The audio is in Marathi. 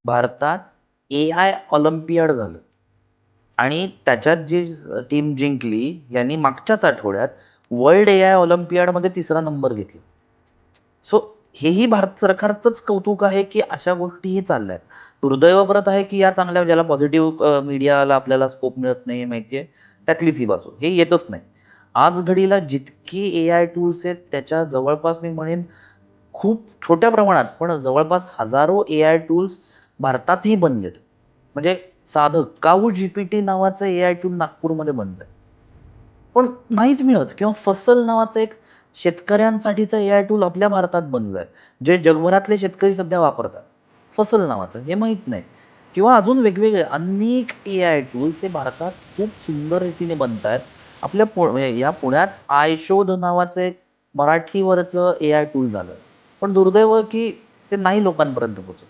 भारतात ए-आय ऑलिम्पियाड झालं आणि त्याच्यात जी टीम जिंकली, यांनी मागच्याच आठवड्यात वर्ल्ड ए-आय ऑलिम्पियाडमध्ये 3रा नंबर घेतला. सो हेही भारत सरकारचंच कौतुक आहे, की अशा गोष्टीही चालल्यात. दुर्दैव परत आहे, की या चांगल्या ज्याला पॉझिटिव्ह मीडियाला आपल्याला स्कोप मिळत नाही माहिती आहे, त्यातलीच ही बाजू. हे येतच नाही. आज घडीला जितकी ए-आय टूल्स आहेत, त्याच्या जवळपास मी म्हणेन खूप छोट्या प्रमाणात, पण जवळपास हजारो ए-आय टूल्स भारतातही बनलेत. म्हणजे साधं काऊ जीपीटी नावाचं ए-आय टूल नागपूरमध्ये बनलंय. पण नाहीच मिळत किंवा फसल नावाचं एक शेतकऱ्यांसाठीचं ए-आय टूल आपल्या भारतात बनलंय, जे जगभरातले शेतकरी सध्या वापरतात. फसल नावाचं हे माहीत नाही किंवा अजून वेगवेगळे अनेक ए-आय टूल्स हे भारतात खूप सुंदर रीतीने बनतायत. आपल्या म्हणजे या पुण्यात आयशोध नावाचं एक मराठीवरचं ए-आय टूल झालं. पण दुर्दैव की ते नाही लोकांपर्यंत पोहोचत.